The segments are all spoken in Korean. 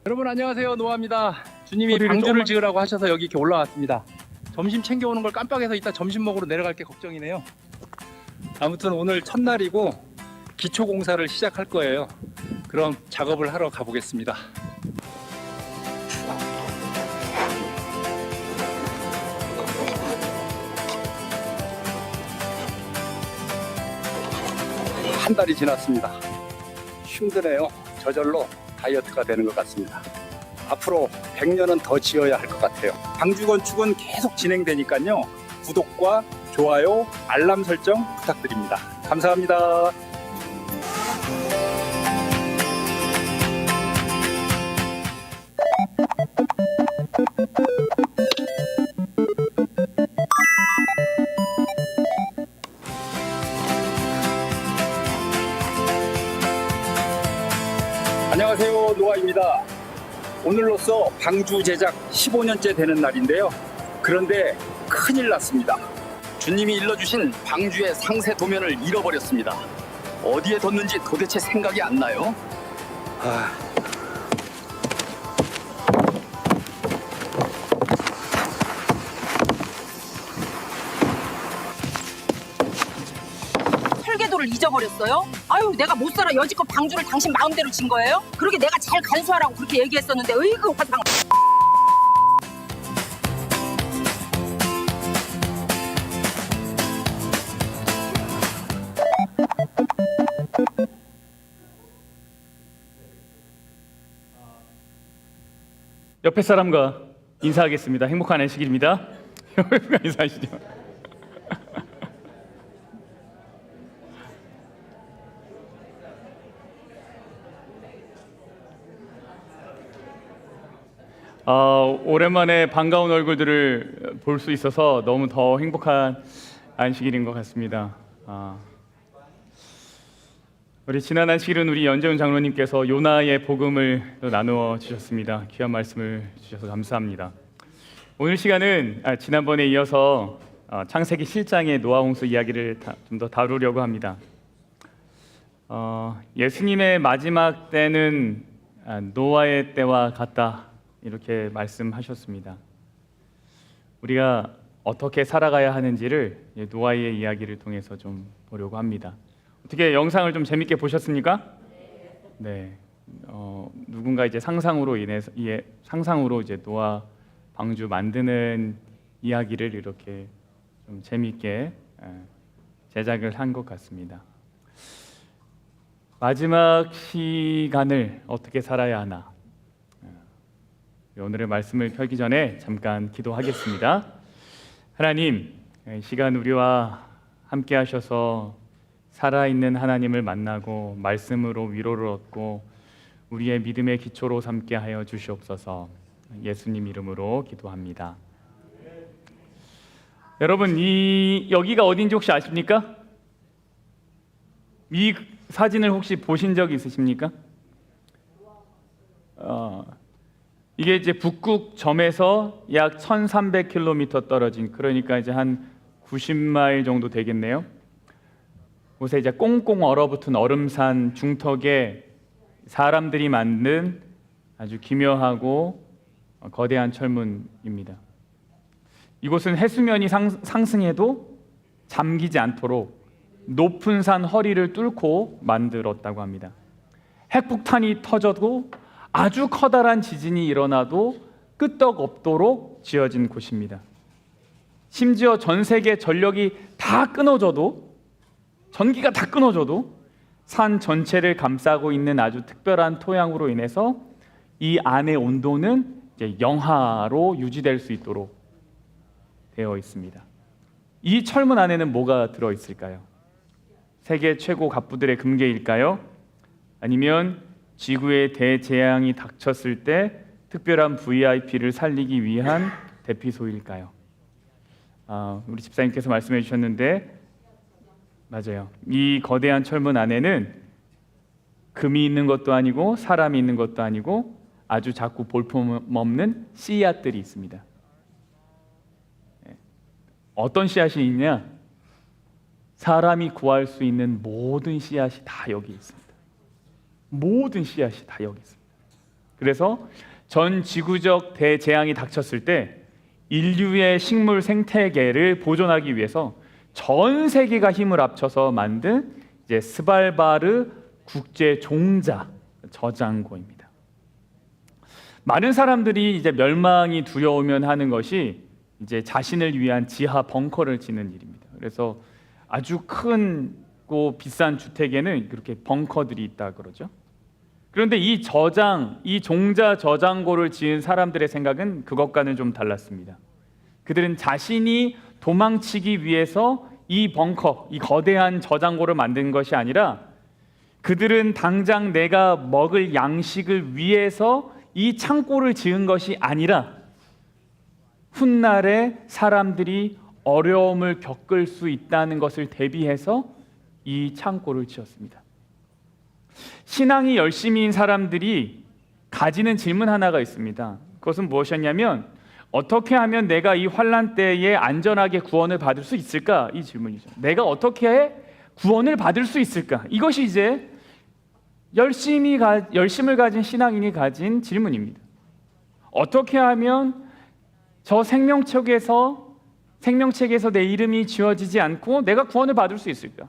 여러분 안녕하세요, 노아입니다. 주님이 방주를 조금만... 지으라고 하셔서 여기 이렇게 올라왔습니다. 점심 챙겨오는 걸 깜빡해서 이따 점심 먹으러 내려갈 게 걱정이네요. 아무튼 오늘 첫날이고 기초 공사를 시작할 거예요. 그럼 작업을 하러 가보겠습니다. 한 달이 지났습니다. 힘드네요. 저절로 다이어트가 되는 것 같습니다. 앞으로 100년은 더 지어야 할 것 같아요. 방주 건축은 계속 진행되니까요. 구독과 좋아요, 알람 설정 부탁드립니다. 감사합니다. 안녕하세요, 노아입니다. 오늘로써 방주 제작 15년째 되는 날인데요. 그런데 큰일 났습니다. 주님이 일러주신 방주의 상세 도면을 잃어버렸습니다. 어디에 뒀는지 도대체 생각이 안 나요. 설계도를 잊어버렸어요? 아유, 내가 못 살아. 여지껏 방주를 당신 마음대로 진 거예요? 그러게 내가 잘 간수하라고 그렇게 얘기했었는데 으이그 화상. 옆에 사람과 인사하겠습니다. 행복한 안식일입니다. 인사하시죠. 오랜만에 반가운 얼굴들을 볼 수 있어서 너무 더 행복한 안식일인 것 같습니다. 우리 지난 안식일은 우리 연재훈 장로님께서 요나의 복음을 나누어 주셨습니다. 귀한 말씀을 주셔서 감사합니다. 오늘 시간은 지난번에 이어서 창세기 7장의 노아 홍수 이야기를 좀 더 다루려고 합니다. 예수님의 마지막 때는 노아의 때와 같다, 이렇게 말씀하셨습니다. 우리가 어떻게 살아가야 하는지를 노아의 이야기를 통해서 좀 보려고 합니다. 어떻게 영상을 좀 재밌게 보셨습니까? 네. 누군가 이제 상상으로 이제 노아 방주 만드는 이야기를 이렇게 좀 재밌게 제작을 한 것 같습니다. 마지막 시간을 어떻게 살아야 하나? 오늘의 말씀을 펴기 전에 잠깐 기도하겠습니다. 하나님, 이 시간 우리와 함께 하셔서 살아있는 하나님을 만나고 말씀으로 위로를 얻고 우리의 믿음의 기초로 삼게 하여 주시옵소서. 예수님 이름으로 기도합니다. 여러분, 여기가 어딘지 혹시 아십니까? 이 사진을 혹시 보신 적 있으십니까? 이게 이제 북극점에서 약 1300km 떨어진, 그러니까 이제 한 90마일 정도 되겠네요. 곳에 이제 꽁꽁 얼어붙은 얼음산 중턱에 사람들이 만든 아주 기묘하고 거대한 철문입니다. 이곳은 해수면이 상승해도 잠기지 않도록 높은 산 허리를 뚫고 만들었다고 합니다. 핵폭탄이 터져도 아주 커다란 지진이 일어나도 끄떡없도록 지어진 곳입니다. 심지어 전 세계 전력이 다 끊어져도, 전기가 다 끊어져도 산 전체를 감싸고 있는 아주 특별한 토양으로 인해서 이 안의 온도는 이제 영하로 유지될 수 있도록 되어 있습니다. 이 철문 안에는 뭐가 들어 있을까요? 세계 최고 갑부들의 금괴일까요? 아니면 지구에 대재앙이 닥쳤을 때 특별한 VIP를 살리기 위한 대피소일까요? 우리 집사님께서 말씀해 주셨는데 맞아요. 이 거대한 철문 안에는 금이 있는 것도 아니고 사람이 있는 것도 아니고 아주 작고 볼품없는 씨앗들이 있습니다. 어떤 씨앗이 있냐? 사람이 구할 수 있는 모든 씨앗이 다 여기 있습니다. 모든 씨앗이 다 여기 있습니다. 그래서 전 지구적 대재앙이 닥쳤을 때 인류의 식물 생태계를 보존하기 위해서 전 세계가 힘을 합쳐서 만든 이제 스발바르 국제 종자 저장고입니다. 많은 사람들이 이제 멸망이 두려우면 하는 것이 이제 자신을 위한 지하 벙커를 짓는 일입니다. 그래서 아주 크고 비싼 주택에는 그렇게 벙커들이 있다 그러죠. 그런데 이 종자 저장고를 지은 사람들의 생각은 그것과는 좀 달랐습니다. 그들은 자신이 도망치기 위해서 이 벙커, 이 거대한 저장고를 만든 것이 아니라 그들은 당장 내가 먹을 양식을 위해서 이 창고를 지은 것이 아니라 훗날에 사람들이 어려움을 겪을 수 있다는 것을 대비해서 이 창고를 지었습니다. 신앙이 열심히인 사람들이 가지는 질문 하나가 있습니다. 그것은 무엇이었냐면 어떻게 하면 내가 이 환난 때에 안전하게 구원을 받을 수 있을까? 이 질문이죠. 내가 어떻게 구원을 받을 수 있을까? 이것이 이제 열심을 가진 신앙인이 가진 질문입니다. 어떻게 하면 저 생명책에서 내 이름이 지워지지 않고 내가 구원을 받을 수 있을까?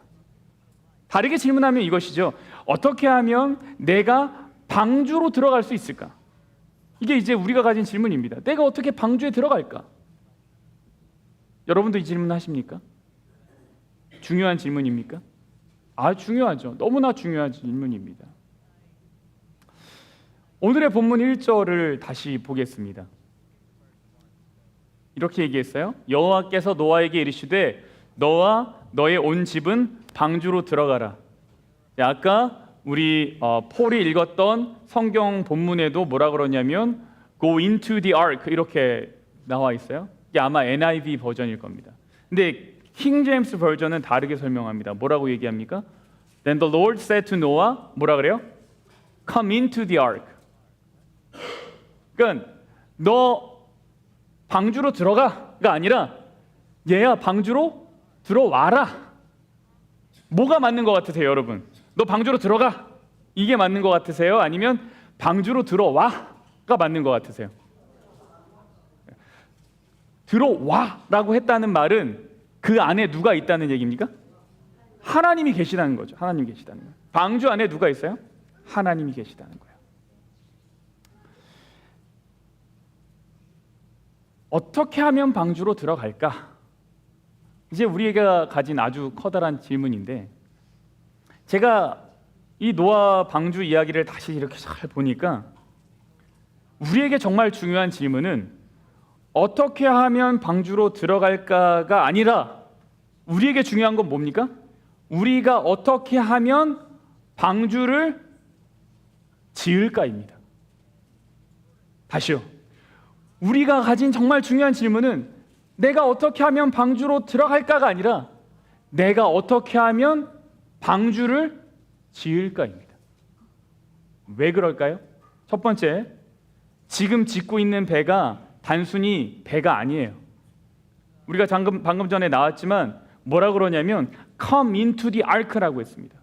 다르게 질문하면 이것이죠. 어떻게 하면 내가 방주로 들어갈 수 있을까? 이게 이제 우리가 가진 질문입니다. 내가 어떻게 방주에 들어갈까? 여러분도 이 질문 하십니까? 중요한 질문입니까? 중요하죠. 너무나 중요한 질문입니다. 오늘의 본문 1절을 다시 보겠습니다. 이렇게 얘기했어요. 여호와께서 노아에게 이르시되 너와 너의 온 집은 방주로 들어가라. 아까 우리 폴이 읽었던 성경 본문에도 뭐라 그러냐면 Go into the ark 이렇게 나와 있어요. 이게 아마 NIV 버전일 겁니다. 근데 킹 제임스 버전은 다르게 설명합니다. 뭐라고 얘기합니까? Then the Lord said to Noah 뭐라 그래요? Come into the ark. 그러니까 너 방주로 들어가가 아니라 얘야 방주로 들어와라. 뭐가 맞는 것 같으세요, 여러분? 너 방주로 들어가. 이게 맞는 것 같으세요? 아니면 방주로 들어와가 맞는 것 같으세요? 들어와라고 했다는 말은 그 안에 누가 있다는 얘기입니까? 하나님이 계시다는 거죠. 하나님이 계시다는 거예요. 방주 안에 누가 있어요? 하나님이 계시다는 거예요. 어떻게 하면 방주로 들어갈까? 이제 우리가 가진 아주 커다란 질문인데 제가 이 노아 방주 이야기를 다시 이렇게 잘 보니까 우리에게 정말 중요한 질문은 어떻게 하면 방주로 들어갈까가 아니라 우리에게 중요한 건 뭡니까? 우리가 어떻게 하면 방주를 지을까입니다. 다시요. 우리가 가진 정말 중요한 질문은 내가 어떻게 하면 방주로 들어갈까가 아니라 내가 어떻게 하면 방주를 지을까입니다. 왜 그럴까요? 첫 번째, 지금 짓고 있는 배가 단순히 배가 아니에요. 우리가 방금 전에 나왔지만 뭐라 그러냐면 Come into the ark라고 했습니다.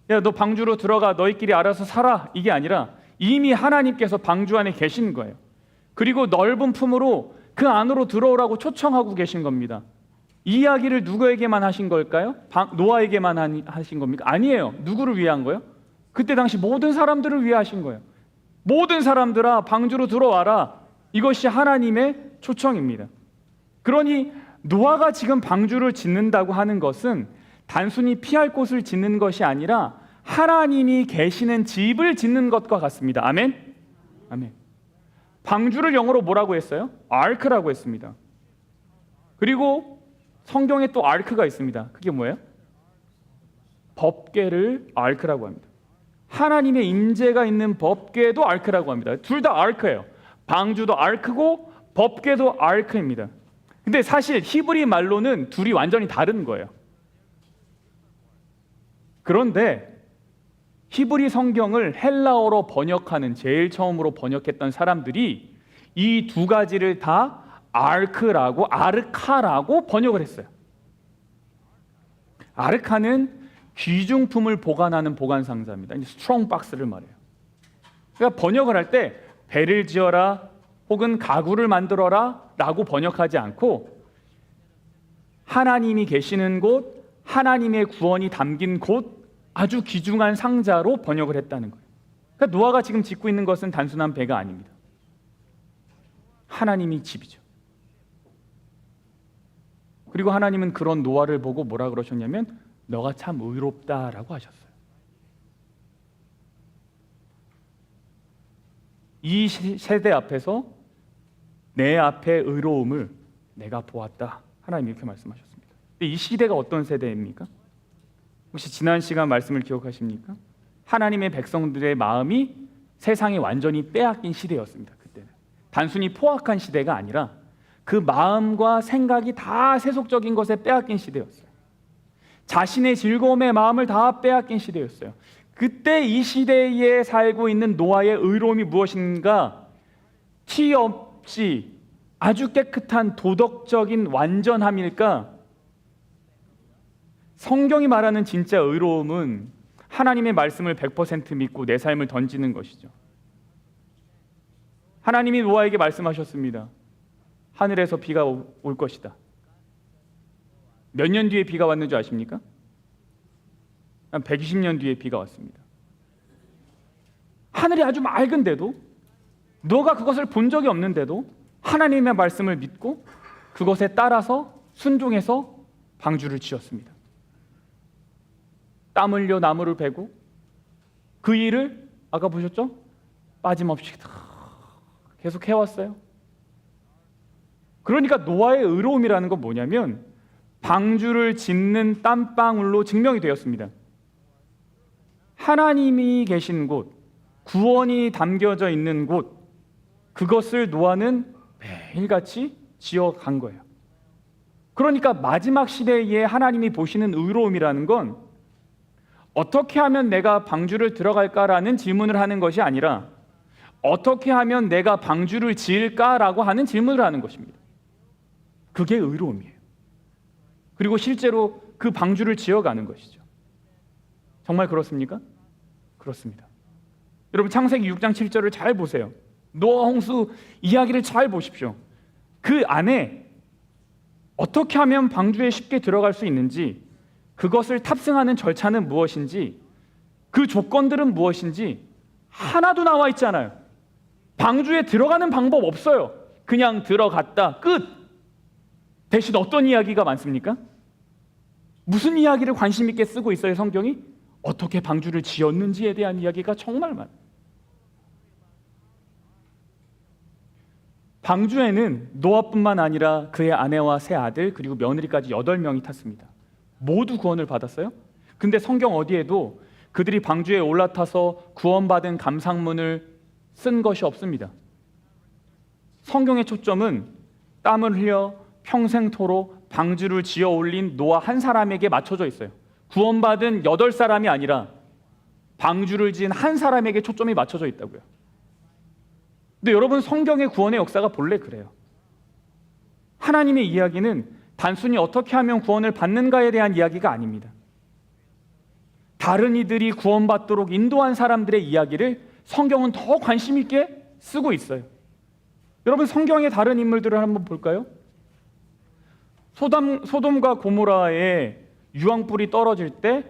야, 너 방주로 들어가, 너희끼리 알아서 살아. 이게 아니라 이미 하나님께서 방주 안에 계신 거예요. 그리고 넓은 품으로 그 안으로 들어오라고 초청하고 계신 겁니다. 이 이야기를 누구에게만 하신 걸까요? 노아에게만 하신 겁니까? 아니에요. 누구를 위한 거예요? 그때 당시 모든 사람들을 위해 하신 거예요. 모든 사람들아 방주로 들어와라. 이것이 하나님의 초청입니다. 그러니 노아가 지금 방주를 짓는다고 하는 것은 단순히 피할 곳을 짓는 것이 아니라 하나님이 계시는 집을 짓는 것과 같습니다. 아멘? 아멘. 방주를 영어로 뭐라고 했어요? 아크라고 했습니다. 그리고 성경에 또 아크가 있습니다. 그게 뭐예요? 법궤를 아크라고 합니다. 하나님의 임재가 있는 법궤도 아크라고 합니다. 둘 다 아크예요. 방주도 아크고 법궤도 아크입니다. 근데 사실 히브리 말로는 둘이 완전히 다른 거예요. 그런데 히브리 성경을 헬라어로 번역하는 제일 처음으로 번역했던 사람들이 이 두 가지를 다 아르카라고 번역을 했어요. 아르카는 귀중품을 보관하는 보관 상자입니다. 스트롱 박스를 말해요. 그러니까 번역을 할 때 배를 지어라 혹은 가구를 만들어라 라고 번역하지 않고 하나님이 계시는 곳, 하나님의 구원이 담긴 곳, 아주 귀중한 상자로 번역을 했다는 거예요. 그러니까 노아가 지금 짓고 있는 것은 단순한 배가 아닙니다. 하나님이 집이죠. 그리고 하나님은 그런 노아를 보고 뭐라 그러셨냐면 너가 참 의롭다라고 하셨어요. 이 세대 앞에서 내 앞에 의로움을 내가 보았다. 하나님 이렇게 말씀하셨습니다. 근데 이 시대가 어떤 세대입니까? 혹시 지난 시간 말씀을 기억하십니까? 하나님의 백성들의 마음이 세상에 완전히 빼앗긴 시대였습니다. 그때는 단순히 포악한 시대가 아니라 그 마음과 생각이 다 세속적인 것에 빼앗긴 시대였어요. 자신의 즐거움의 마음을 다 빼앗긴 시대였어요. 그때 이 시대에 살고 있는 노아의 의로움이 무엇인가? 티 없이 아주 깨끗한 도덕적인 완전함일까? 성경이 말하는 진짜 의로움은 하나님의 말씀을 100% 믿고 내 삶을 던지는 것이죠. 하나님이 노아에게 말씀하셨습니다. 하늘에서 비가 올 것이다. 몇 년 뒤에 비가 왔는 줄 아십니까? 한 120년 뒤에 비가 왔습니다. 하늘이 아주 맑은데도, 너가 그것을 본 적이 없는데도 하나님의 말씀을 믿고 그것에 따라서 순종해서 방주를 지었습니다. 땀 흘려 나무를 베고 그 일을 아까 보셨죠? 빠짐없이 계속 해왔어요. 그러니까 노아의 의로움이라는 건 뭐냐면 방주를 짓는 땀방울로 증명이 되었습니다. 하나님이 계신 곳, 구원이 담겨져 있는 곳, 그것을 노아는 매일같이 지어간 거예요. 그러니까 마지막 시대에 하나님이 보시는 의로움이라는 건 어떻게 하면 내가 방주를 들어갈까라는 질문을 하는 것이 아니라 어떻게 하면 내가 방주를 지을까라고 하는 질문을 하는 것입니다. 그게 의로움이에요. 그리고 실제로 그 방주를 지어가는 것이죠. 정말 그렇습니까? 그렇습니다. 여러분 창세기 6장 7절을 잘 보세요. 노아 홍수 이야기를 잘 보십시오. 그 안에 어떻게 하면 방주에 쉽게 들어갈 수 있는지, 그것을 탑승하는 절차는 무엇인지, 그 조건들은 무엇인지 하나도 나와 있지 않아요. 방주에 들어가는 방법 없어요. 그냥 들어갔다 끝. 대신 어떤 이야기가 많습니까? 무슨 이야기를 관심 있게 쓰고 있어요 성경이? 어떻게 방주를 지었는지에 대한 이야기가 정말 많아요. 방주에는 노아뿐만 아니라 그의 아내와 세 아들 그리고 며느리까지 8명이 탔습니다. 모두 구원을 받았어요. 근데 성경 어디에도 그들이 방주에 올라타서 구원받은 감상문을 쓴 것이 없습니다. 성경의 초점은 땀을 흘려 평생토록 방주를 지어 올린 노아 한 사람에게 맞춰져 있어요. 구원받은 8사람이 아니라 방주를 지은 한 사람에게 초점이 맞춰져 있다고요. 근데 여러분 성경의 구원의 역사가 본래 그래요. 하나님의 이야기는 단순히 어떻게 하면 구원을 받는가에 대한 이야기가 아닙니다. 다른 이들이 구원받도록 인도한 사람들의 이야기를 성경은 더 관심 있게 쓰고 있어요. 여러분 성경의 다른 인물들을 한번 볼까요? 소돔과 고모라의 유황불이 떨어질 때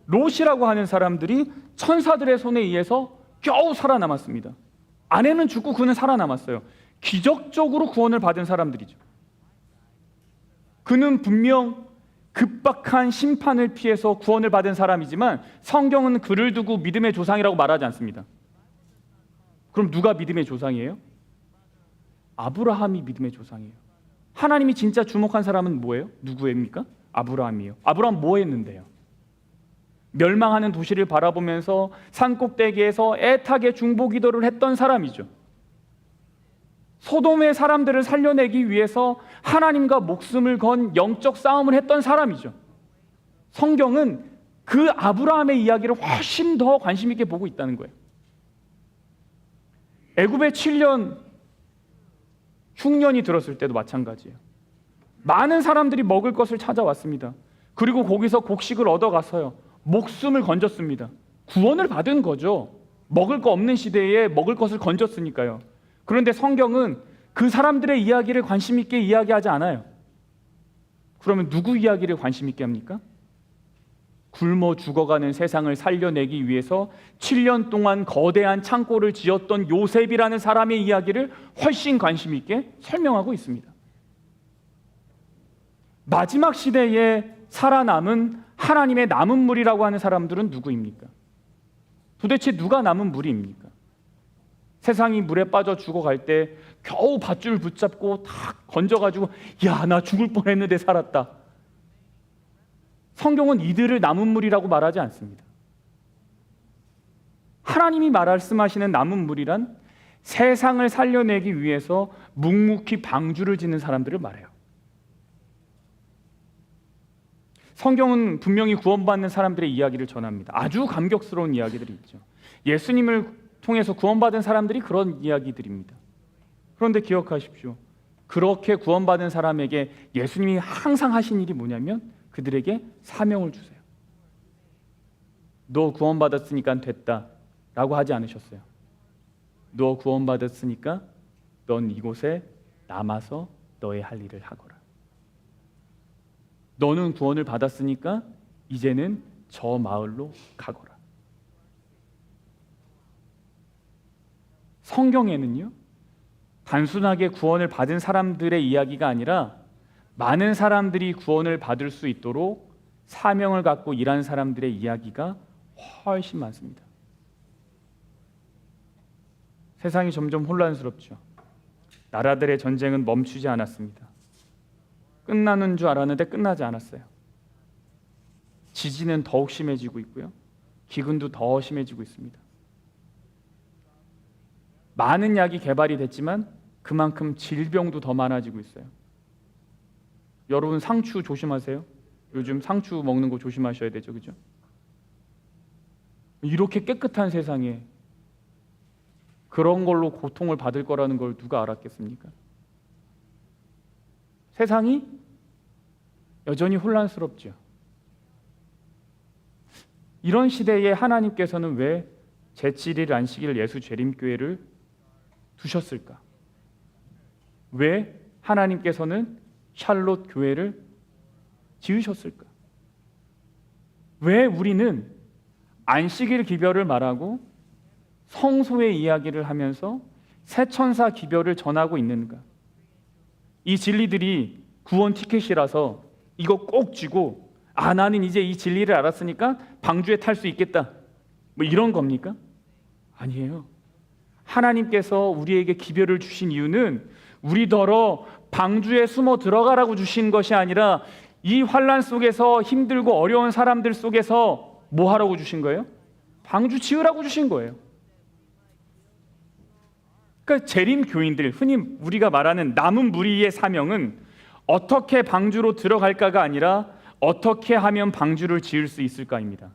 롯이라고 하는 사람들이 천사들의 손에 의해서 겨우 살아남았습니다. 아내는 죽고 그는 살아남았어요. 기적적으로 구원을 받은 사람들이죠. 그는 분명 급박한 심판을 피해서 구원을 받은 사람이지만 성경은 그를 두고 믿음의 조상이라고 말하지 않습니다. 그럼 누가 믿음의 조상이에요? 아브라함이 믿음의 조상이에요. 하나님이 진짜 주목한 사람은 뭐예요? 누구입니까? 아브라함이에요. 아브라함 뭐 했는데요? 멸망하는 도시를 바라보면서 산꼭대기에서 애타게 중보기도를 했던 사람이죠. 소돔의 사람들을 살려내기 위해서 하나님과 목숨을 건 영적 싸움을 했던 사람이죠. 성경은 그 아브라함의 이야기를 훨씬 더 관심 있게 보고 있다는 거예요. 애굽에 7년 흉년이 들었을 때도 마찬가지예요. 많은 사람들이 먹을 것을 찾아왔습니다. 그리고 거기서 곡식을 얻어가서요 목숨을 건졌습니다. 구원을 받은 거죠. 먹을 거 없는 시대에 먹을 것을 건졌으니까요. 그런데 성경은 그 사람들의 이야기를 관심 있게 이야기하지 않아요. 그러면 누구 이야기를 관심 있게 합니까? 굶어 죽어가는 세상을 살려내기 위해서 7년 동안 거대한 창고를 지었던 요셉이라는 사람의 이야기를 훨씬 관심 있게 설명하고 있습니다. 마지막 시대에 살아남은 하나님의 남은 무리라고 하는 사람들은 누구입니까? 도대체 누가 남은 무리입니까? 세상이 물에 빠져 죽어갈 때 겨우 밧줄 붙잡고 탁 건져가지고 야, 나 죽을 뻔했는데 살았다. 성경은 이들을 남은 무리라고 말하지 않습니다. 하나님이 말씀하시는 남은 무리란 세상을 살려내기 위해서 묵묵히 방주를 짓는 사람들을 말해요. 성경은 분명히 구원받는 사람들의 이야기를 전합니다. 아주 감격스러운 이야기들이 있죠. 예수님을 통해서 구원받은 사람들이 그런 이야기들입니다. 그런데 기억하십시오. 그렇게 구원받은 사람에게 예수님이 항상 하신 일이 뭐냐면 그들에게 사명을 주세요. 너 구원받았으니까 됐다 라고 하지 않으셨어요. 너 구원받았으니까 넌 이곳에 남아서 너의 할 일을 하거라. 너는 구원을 받았으니까 이제는 저 마을로 가거라. 성경에는요, 단순하게 구원을 받은 사람들의 이야기가 아니라 많은 사람들이 구원을 받을 수 있도록 사명을 갖고 일하는 사람들의 이야기가 훨씬 많습니다. 세상이 점점 혼란스럽죠. 나라들의 전쟁은 멈추지 않았습니다. 끝나는 줄 알았는데 끝나지 않았어요. 지진은 더욱 심해지고 있고요. 기근도 더 심해지고 있습니다. 많은 약이 개발이 됐지만 그만큼 질병도 더 많아지고 있어요. 여러분 상추 조심하세요. 요즘 상추 먹는 거 조심하셔야 되죠, 그죠? 이렇게 깨끗한 세상에 그런 걸로 고통을 받을 거라는 걸 누가 알았겠습니까? 세상이 여전히 혼란스럽죠. 이런 시대에 하나님께서는 왜 제7일 안식일 예수 재림교회를 두셨을까? 왜 하나님께서는 샬롯 교회를 지으셨을까? 왜 우리는 안식일 기별을 말하고 성소의 이야기를 하면서 새천사 기별을 전하고 있는가? 이 진리들이 구원 티켓이라서 이거 꼭 쥐고 나는 이제 이 진리를 알았으니까 방주에 탈 수 있겠다 뭐 이런 겁니까? 아니에요. 하나님께서 우리에게 기별을 주신 이유는 우리더러 방주에 숨어 들어가라고 주신 것이 아니라 이 환난 속에서 힘들고 어려운 사람들 속에서 뭐 하라고 주신 거예요? 방주 지으라고 주신 거예요. 그러니까 재림 교인들, 흔히 우리가 말하는 남은 무리의 사명은 어떻게 방주로 들어갈까가 아니라 어떻게 하면 방주를 지을 수 있을까입니다.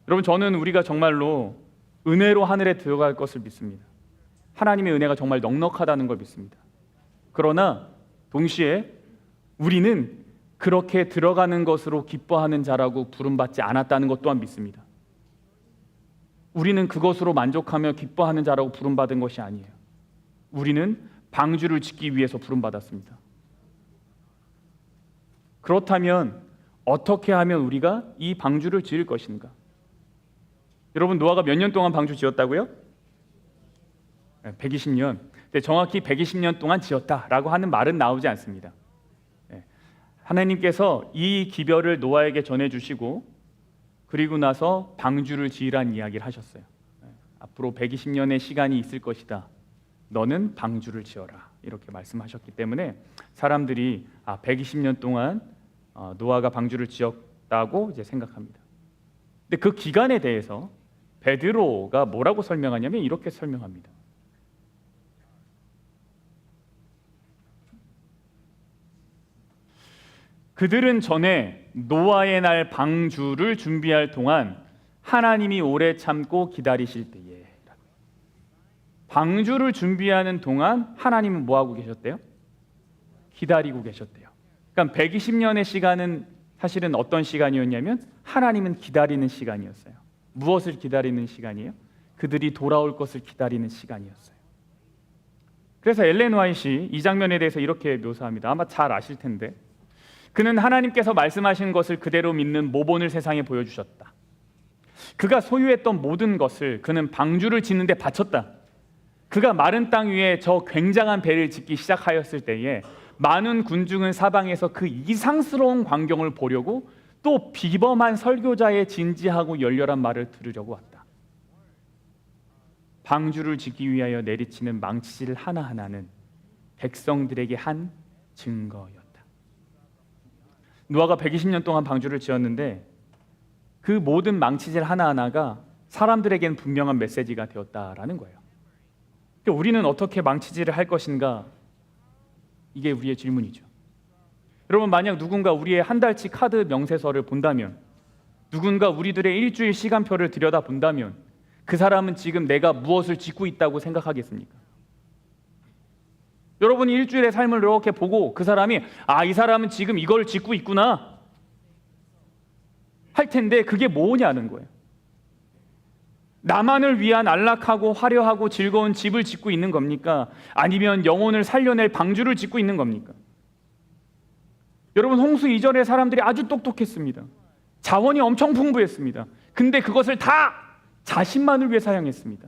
여러분, 저는 우리가 정말로 은혜로 하늘에 들어갈 것을 믿습니다. 하나님의 은혜가 정말 넉넉하다는 걸 믿습니다. 그러나 동시에 우리는 그렇게 들어가는 것으로 기뻐하는 자라고 부름받지 않았다는 것 또한 믿습니다. 우리는 그것으로 만족하며 기뻐하는 자라고 부름받은 것이 아니에요. 우리는 방주를 짓기 위해서 부름받았습니다. 그렇다면 어떻게 하면 우리가 이 방주를 지을 것인가? 여러분, 노아가 몇 년 동안 방주 지었다고요? 120년. 근데 정확히 120년 동안 지었다라고 하는 말은 나오지 않습니다. 하나님께서 이 기별을 노아에게 전해주시고 그리고 나서 방주를 지으란 이야기를 하셨어요. 앞으로 120년의 시간이 있을 것이다. 너는 방주를 지어라. 이렇게 말씀하셨기 때문에 사람들이 120년 동안 노아가 방주를 지었다고 이제 생각합니다. 근데 그 기간에 대해서 베드로가 뭐라고 설명하냐면 이렇게 설명합니다. 그들은 전에 노아의 날 방주를 준비할 동안 하나님이 오래 참고 기다리실 때에, 방주를 준비하는 동안 하나님은 뭐 하고 계셨대요? 기다리고 계셨대요. 그러니까 120년의 시간은 사실은 어떤 시간이었냐면 하나님은 기다리는 시간이었어요. 무엇을 기다리는 시간이에요? 그들이 돌아올 것을 기다리는 시간이었어요. 그래서 엘렌 화이트이 이 장면에 대해서 이렇게 묘사합니다. 아마 잘 아실 텐데, 그는 하나님께서 말씀하신 것을 그대로 믿는 모본을 세상에 보여주셨다. 그가 소유했던 모든 것을 그는 방주를 짓는 데 바쳤다. 그가 마른 땅 위에 저 굉장한 배를 짓기 시작하였을 때에 많은 군중은 사방에서 그 이상스러운 광경을 보려고 또 비범한 설교자의 진지하고 열렬한 말을 들으려고 왔다. 방주를 짓기 위하여 내리치는 망치질 하나하나는 백성들에게 한 증거였다. 노아가 120년 동안 방주를 지었는데 그 모든 망치질 하나하나가 사람들에게는 분명한 메시지가 되었다라는 거예요. 그러니까 우리는 어떻게 망치질을 할 것인가? 이게 우리의 질문이죠. 여러분, 만약 누군가 우리의 한 달치 카드 명세서를 본다면, 누군가 우리들의 일주일 시간표를 들여다본다면 그 사람은 지금 내가 무엇을 짓고 있다고 생각하겠습니까? 여러분이 일주일의 삶을 이렇게 보고 그 사람이 이 사람은 지금 이걸 짓고 있구나 할 텐데, 그게 뭐냐는 거예요. 나만을 위한 안락하고 화려하고 즐거운 집을 짓고 있는 겁니까? 아니면 영혼을 살려낼 방주를 짓고 있는 겁니까? 여러분, 홍수 이전의 사람들이 아주 똑똑했습니다. 자원이 엄청 풍부했습니다. 근데 그것을 다 자신만을 위해 사용했습니다.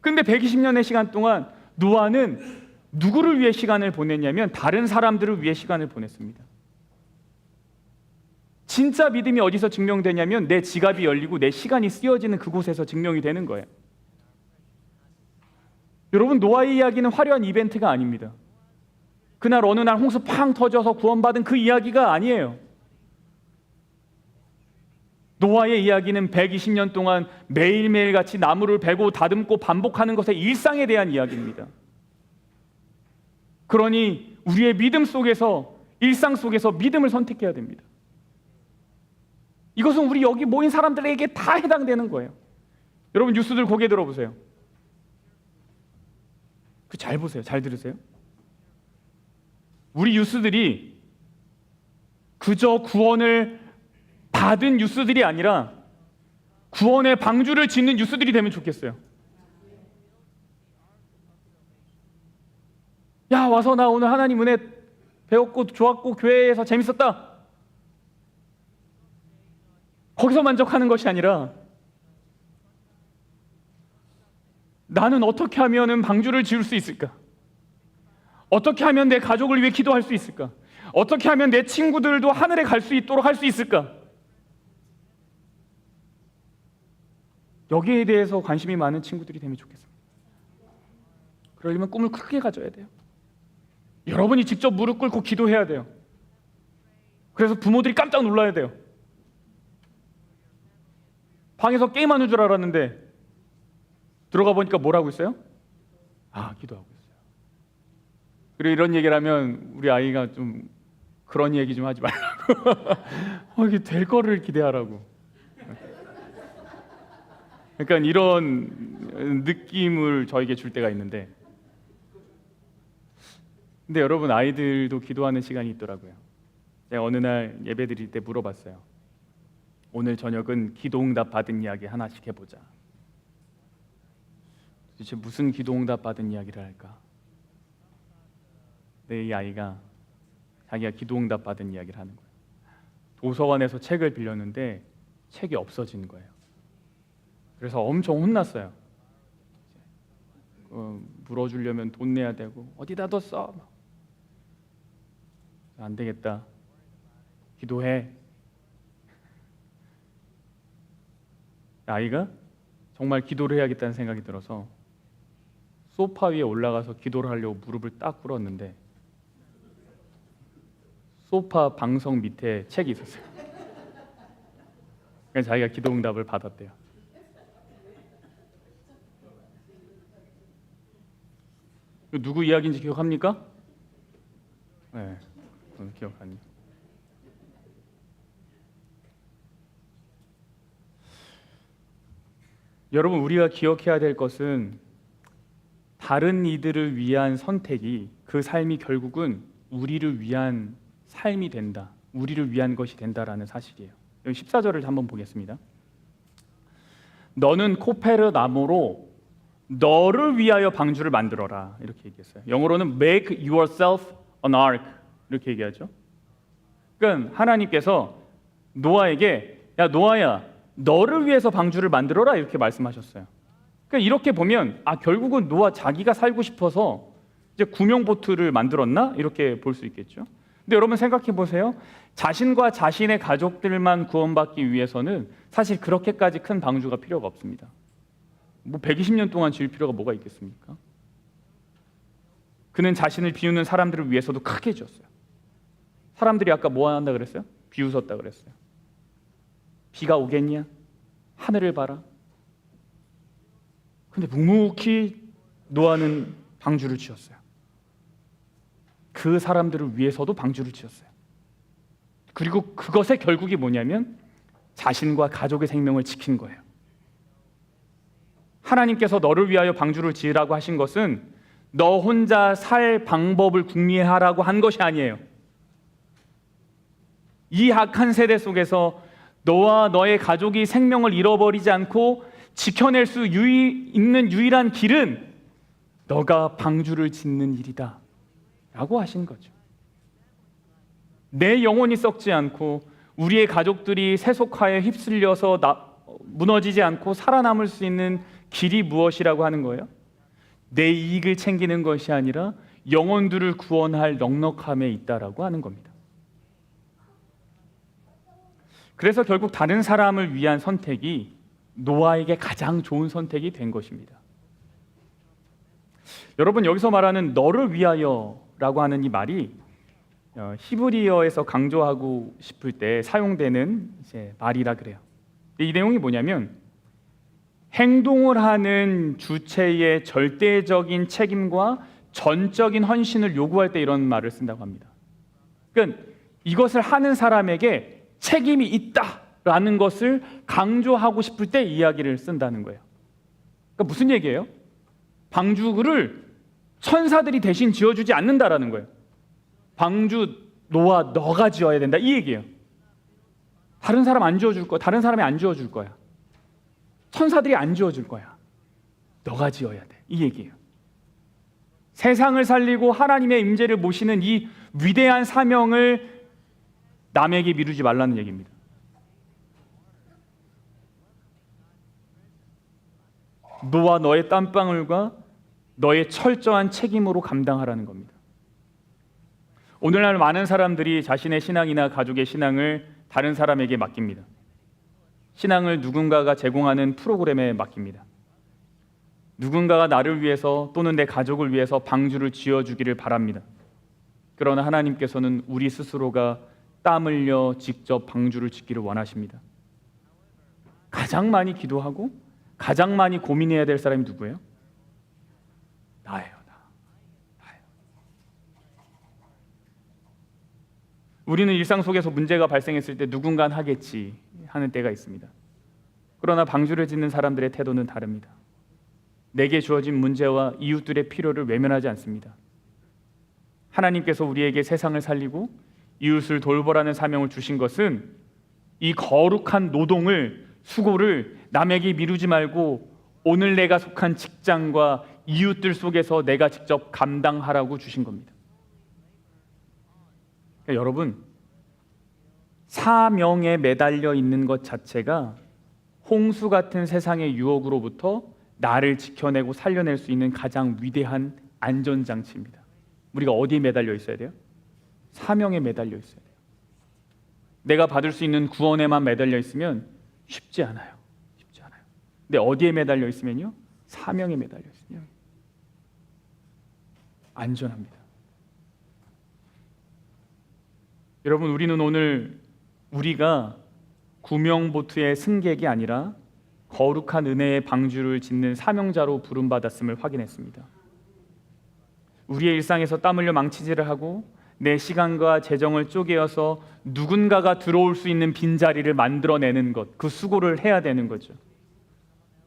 근데 120년의 시간 동안 노아는 누구를 위해 시간을 보냈냐면 다른 사람들을 위해 시간을 보냈습니다. 진짜 믿음이 어디서 증명되냐면 내 지갑이 열리고 내 시간이 쓰여지는 그곳에서 증명이 되는 거예요. 여러분, 노아의 이야기는 화려한 이벤트가 아닙니다. 그날 어느 날 홍수 팡 터져서 구원받은 그 이야기가 아니에요. 노아의 이야기는 120년 동안 매일매일 같이 나무를 베고 다듬고 반복하는 것의 일상에 대한 이야기입니다. 그러니 우리의 믿음 속에서, 일상 속에서 믿음을 선택해야 됩니다. 이것은 우리 여기 모인 사람들에게 다 해당되는 거예요. 여러분, 뉴스들 고개 들어보세요. 잘 보세요. 잘 들으세요. 우리 뉴스들이 그저 구원을 받은 뉴스들이 아니라 구원의 방주를 짓는 뉴스들이 되면 좋겠어요. 야, 와서 나 오늘 하나님 은혜 배웠고 좋았고 교회에서 재밌었다. 거기서 만족하는 것이 아니라 나는 어떻게 하면 방주를 지을 수 있을까? 어떻게 하면 내 가족을 위해 기도할 수 있을까? 어떻게 하면 내 친구들도 하늘에 갈 수 있도록 할 수 있을까? 여기에 대해서 관심이 많은 친구들이 되면 좋겠습니다. 그러려면 꿈을 크게 가져야 돼요. 여러분이 직접 무릎 꿇고 기도해야 돼요. 그래서 부모들이 깜짝 놀라야 돼요. 방에서 게임하는 줄 알았는데 들어가 보니까 뭘 하고 있어요? 기도하고 있어요. 그리고 이런 얘기를 하면 우리 아이가 좀 그런 얘기 좀 하지 말라고 이게 될 거를 기대하라고. 그러니까 이런 느낌을 저에게 줄 때가 있는데, 근데 여러분, 아이들도 기도하는 시간이 있더라고요. 제가 어느 날 예배 드릴 때 물어봤어요. 오늘 저녁은 기도응답 받은 이야기 하나씩 해보자. 도대체 무슨 기도응답 받은 이야기를 할까? 내 이 아이가 자기가 기도응답 받은 이야기를 하는 거예요. 도서관에서 책을 빌렸는데 책이 없어진 거예요. 그래서 엄청 혼났어요. 물어주려면 돈 내야 되고 어디다 뒀어? 안 되겠다. 기도해. 아이가 정말 기도를 해야겠다는 생각이 들어서 소파 위에 올라가서 기도를 하려고 무릎을 딱 꿇었는데 소파 방석 밑에 책이 있었어요. 그래서 자기가 기도응답을 받았대요. 누구 이야기인지 기억합니까? 네, 저는 기억하네요. 여러분, 우리가 기억해야 될 것은 다른 이들을 위한 선택이, 그 삶이 결국은 우리를 위한 삶이 된다, 우리를 위한 것이 된다라는 사실이에요. 여기 14절을 한번 보겠습니다. 너는 코페르 나무로 너를 위하여 방주를 만들어라 이렇게 얘기했어요. 영어로는 make yourself an ark 이렇게 얘기하죠. 그러니까 하나님께서 노아에게 야 노아야 너를 위해서 방주를 만들어라 이렇게 말씀하셨어요. 그러니까 이렇게 보면 결국은 노아 자기가 살고 싶어서 이제 구명보트를 만들었나 이렇게 볼 수 있겠죠. 근데 여러분 생각해 보세요. 자신과 자신의 가족들만 구원받기 위해서는 사실 그렇게까지 큰 방주가 필요가 없습니다. 뭐 120년 동안 지을 필요가 뭐가 있겠습니까? 그는 자신을 비우는 사람들을 위해서도 크게 지었어요. 사람들이 아까 뭐 한다 그랬어요? 비웃었다 그랬어요. 비가 오겠냐? 하늘을 봐라. 근데 묵묵히 노아는 방주를 지었어요. 그 사람들을 위해서도 방주를 지었어요. 그리고 그것의 결국이 뭐냐면 자신과 가족의 생명을 지킨 거예요. 하나님께서 너를 위하여 방주를 지으라고 하신 것은 너 혼자 살 방법을 궁리하라고 한 것이 아니에요. 이 악한 세대 속에서 너와 너의 가족이 생명을 잃어버리지 않고 지켜낼 수 있는 유일한 길은 너가 방주를 짓는 일이다 라고 하신 거죠. 내 영혼이 썩지 않고 우리의 가족들이 세속화에 휩쓸려서 무너지지 않고 살아남을 수 있는 길이 무엇이라고 하는 거예요? 내 이익을 챙기는 것이 아니라 영혼들을 구원할 넉넉함에 있다라고 하는 겁니다. 그래서 결국 다른 사람을 위한 선택이 노아에게 가장 좋은 선택이 된 것입니다. 여러분 여기서 말하는 너를 위하여라고 하는 이 말이 히브리어에서 강조하고 싶을 때 사용되는 이제 말이라 그래요. 이 내용이 뭐냐면 행동을 하는 주체의 절대적인 책임과 전적인 헌신을 요구할 때 이런 말을 쓴다고 합니다. 그러니까 이것을 하는 사람에게 책임이 있다라는 것을 강조하고 싶을 때 이야기를 쓴다는 거예요. 그러니까 무슨 얘기예요? 방주를 천사들이 대신 지어주지 않는다라는 거예요. 방주 노아 너가 지어야 된다 이 얘기예요. 다른 사람 안 지어줄 거야. 다른 사람이 안 지어줄 거야. 천사들이 안 지어줄 거야. 너가 지어야 돼. 이 얘기예요. 세상을 살리고 하나님의 임재를 모시는 이 위대한 사명을 남에게 미루지 말라는 얘기입니다. 너와 너의 땀방울과 너의 철저한 책임으로 감당하라는 겁니다. 오늘날 많은 사람들이 자신의 신앙이나 가족의 신앙을 다른 사람에게 맡깁니다. 신앙을 누군가가 제공하는 프로그램에 맡깁니다. 누군가가 나를 위해서 또는 내 가족을 위해서 방주를 지어주기를 바랍니다. 그러나 하나님께서는 우리 스스로가 땀 흘려 직접 방주를 짓기를 원하십니다. 가장 많이 기도하고 가장 많이 고민해야 될 사람이 누구예요? 나예요. 나예요. 우리는 일상 속에서 문제가 발생했을 때 누군가는 하겠지 하는 때가 있습니다. 그러나 방주를 짓는 사람들의 태도는 다릅니다. 내게 주어진 문제와 이웃들의 필요를 외면하지 않습니다. 하나님께서 우리에게 세상을 살리고 이웃을 돌보라는 사명을 주신 것은 이 거룩한 노동을 수고를 남에게 미루지 말고 오늘 내가 속한 직장과 이웃들 속에서 내가 직접 감당하라고 주신 겁니다. 그러니까 여러분 사명에 매달려 있는 것 자체가 홍수 같은 세상의 유혹으로부터 나를 지켜내고 살려낼 수 있는 가장 위대한 안전장치입니다. 우리가 어디에 매달려 있어야 돼요? 사명에 매달려 있어야 돼요. 내가 받을 수 있는 구원에만 매달려 있으면 쉽지 않아요. 쉽지 않아요. 근데 어디에 매달려 있으면요? 사명에 매달려 있으면 안전합니다. 여러분 우리는 오늘 우리가 구명보트의 승객이 아니라 거룩한 은혜의 방주를 짓는 사명자로 부름받았음을 확인했습니다. 우리의 일상에서 땀 흘려 망치질을 하고 내 시간과 재정을 쪼개어서 누군가가 들어올 수 있는 빈자리를 만들어내는 것, 그 수고를 해야 되는 거죠.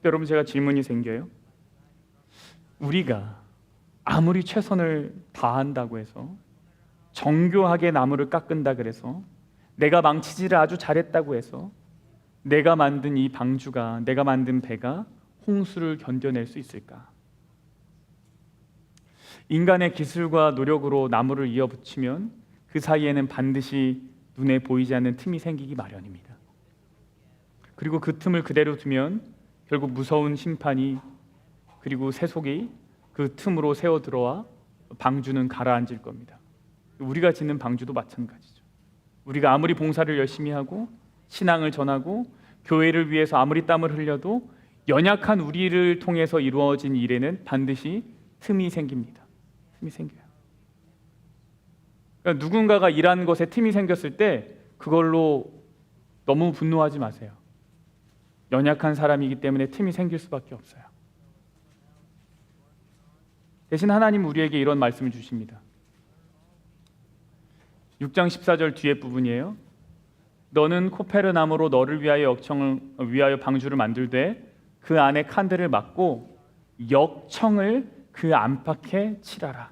여러분 제가 질문이 생겨요. 우리가 아무리 최선을 다한다고 해서 정교하게 나무를 깎은다 그래서 내가 망치질을 아주 잘했다고 해서 내가 만든 이 방주가, 내가 만든 배가 홍수를 견뎌낼 수 있을까? 인간의 기술과 노력으로 나무를 이어붙이면 그 사이에는 반드시 눈에 보이지 않는 틈이 생기기 마련입니다. 그리고 그 틈을 그대로 두면 결국 무서운 심판이, 그리고 세속이 그 틈으로 새어 들어와 방주는 가라앉을 겁니다. 우리가 짓는 방주도 마찬가지죠. 우리가 아무리 봉사를 열심히 하고 신앙을 전하고 교회를 위해서 아무리 땀을 흘려도 연약한 우리를 통해서 이루어진 일에는 반드시 틈이 생깁니다. 틈이 생겨요. 그러니까 누군가가 일하는 것에 틈이 생겼을 때 그걸로 너무 분노하지 마세요. 연약한 사람이기 때문에 틈이 생길 수밖에 없어요. 대신 하나님 우리에게 이런 말씀을 주십니다. 6장 14절 뒤에 부분이에요. 너는 코페르나무로 너를 위하여 역청을 위하여 방주를 만들되 그 안에 칸들을 막고 역청을 그 안팎에 칠하라.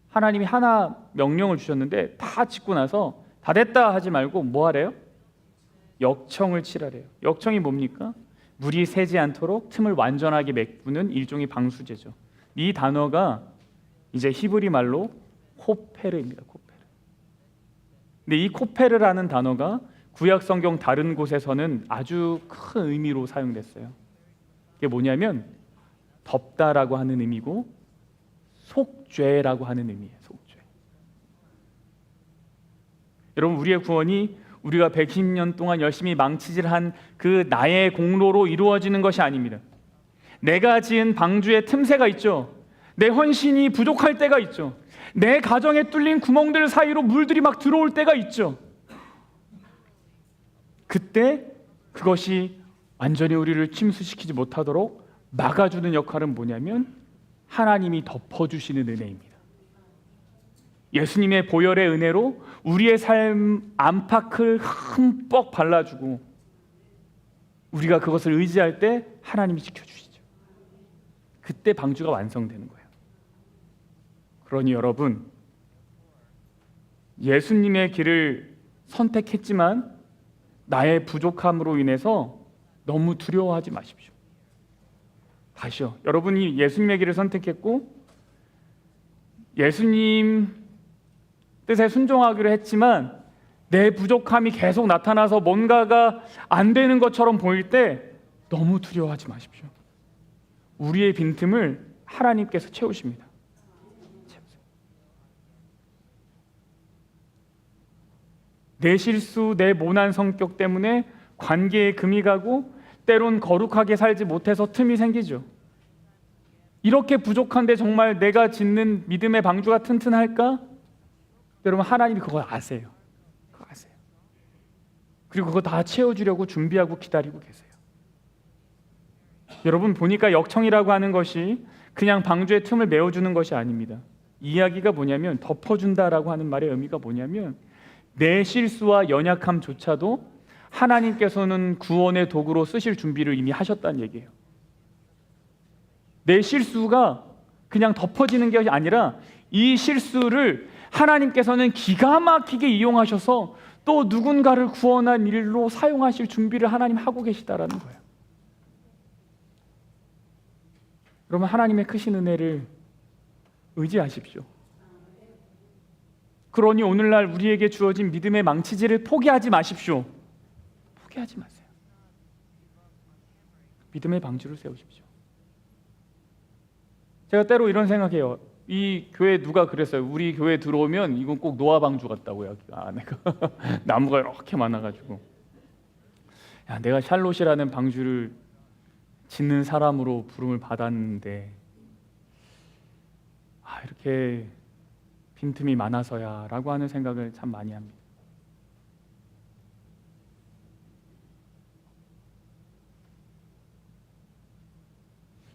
하나님이 하나 명령을 주셨는데 다 짓고 나서 다 됐다 하지 말고 뭐 하래요? 역청을 칠하래요. 역청이 뭡니까? 물이 새지 않도록 틈을 완전하게 메꾸는 일종의 방수제죠. 이 단어가 이제 히브리 말로 코페르입니다. 코페르. 근데 이 코페르라는 단어가 구약 성경 다른 곳에서는 아주 큰 의미로 사용됐어요. 이게 뭐냐면 덮다라고 하는 의미고 속죄라고 하는 의미예요. 속죄. 여러분, 우리의 구원이 우리가 120년 동안 열심히 망치질한 그 나의 공로로 이루어지는 것이 아닙니다. 내가 지은 방주에 틈새가 있죠. 내 헌신이 부족할 때가 있죠. 내 가정에 뚫린 구멍들 사이로 물들이 막 들어올 때가 있죠. 그때 그것이 완전히 우리를 침수시키지 못하도록 막아주는 역할은 뭐냐면 하나님이 덮어주시는 은혜입니다. 예수님의 보혈의 은혜로 우리의 삶 안팎을 흠뻑 발라주고 우리가 그것을 의지할 때 하나님이 지켜주시죠. 그때 방주가 완성되는 거예요. 그러니 여러분, 예수님의 길을 선택했지만 나의 부족함으로 인해서 너무 두려워하지 마십시오. 다시요. 여러분이 예수님의 길을 선택했고 예수님 뜻에 순종하기로 했지만 내 부족함이 계속 나타나서 뭔가가 안 되는 것처럼 보일 때 너무 두려워하지 마십시오. 우리의 빈틈을 하나님께서 채우십니다. 내 실수, 내 모난 성격 때문에 관계에 금이 가고 때론 거룩하게 살지 못해서 틈이 생기죠. 이렇게 부족한데 정말 내가 짓는 믿음의 방주가 튼튼할까? 여러분, 하나님이 그걸 아세요. 그거 아세요. 그리고 그거 다 채워주려고 준비하고 기다리고 계세요. 여러분, 보니까 역청이라고 하는 것이 그냥 방주의 틈을 메워주는 것이 아닙니다. 이야기가 뭐냐면, 덮어준다라고 하는 말의 의미가 뭐냐면 내 실수와 연약함조차도 하나님께서는 구원의 도구로 쓰실 준비를 이미 하셨다는 얘기예요. 내 실수가 그냥 덮어지는 게 아니라 이 실수를 하나님께서는 기가 막히게 이용하셔서 또 누군가를 구원한 일로 사용하실 준비를 하나님 하고 계시다라는 거예요. 여러분, 하나님의 크신 은혜를 의지하십시오. 그러니 오늘날 우리에게 주어진 믿음의 망치질을 포기하지 마십시오. 포기하지 마세요. 믿음의 방주를 세우십시오. 제가 때로 이런 생각해요. 이 교회 누가 그랬어요. 우리 교회 들어오면 이건 꼭 노아 방주 같다고요. 내가 나무가 이렇게 많아가지고, 야, 내가 샬롯이라는 방주를 짓는 사람으로 부름을 받았는데 이렇게 빈틈이 많아서야 라고 하는 생각을 참 많이 합니다.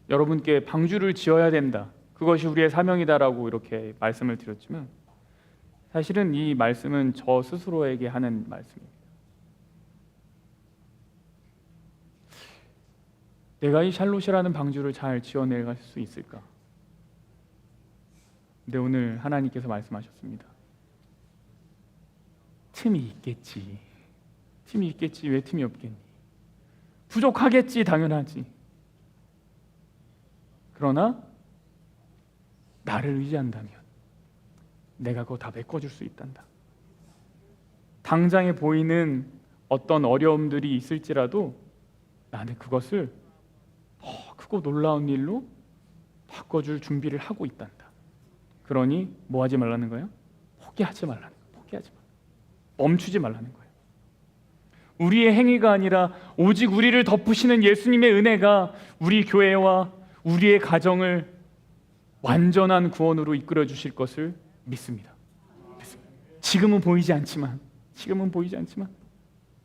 여러분께 방주를 지어야 된다, 그것이 우리의 사명이다라고 이렇게 말씀을 드렸지만 사실은 이 말씀은 저 스스로에게 하는 말씀입니다. 내가 이 샬롯이라는 방주를 잘 지어내갈 수 있을까? 근데 오늘 하나님께서 말씀하셨습니다. 틈이 있겠지. 틈이 있겠지. 왜 틈이 없겠니? 부족하겠지. 당연하지. 그러나 나를 의지한다면 내가 그거 다 메꿔줄 수 있단다. 당장에 보이는 어떤 어려움들이 있을지라도 나는 그것을 더 크고 놀라운 일로 바꿔줄 준비를 하고 있단다. 그러니 뭐 하지 말라는 거예요? 포기하지 말라는 거예요. 포기하지 마. 멈추지 말라는 거예요. 우리의 행위가 아니라 오직 우리를 덮으시는 예수님의 은혜가 우리 교회와 우리의 가정을 완전한 구원으로 이끌어 주실 것을 믿습니다. 지금은 보이지 않지만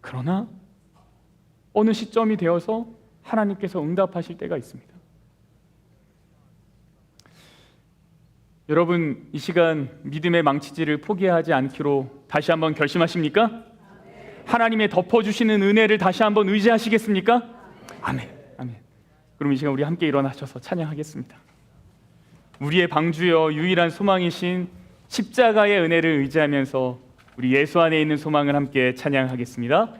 그러나 어느 시점이 되어서 하나님께서 응답하실 때가 있습니다. 여러분, 이 시간 믿음의 망치질을 포기하지 않기로 다시 한번 결심하십니까? 하나님의 덮어주시는 은혜를 다시 한번 의지하시겠습니까? 아멘. 아멘. 그럼 이 시간 우리 함께 일어나셔서 찬양하겠습니다. 우리의 방주여 유일한 소망이신 십자가의 은혜를 의지하면서 우리 예수 안에 있는 소망을 함께 찬양하겠습니다.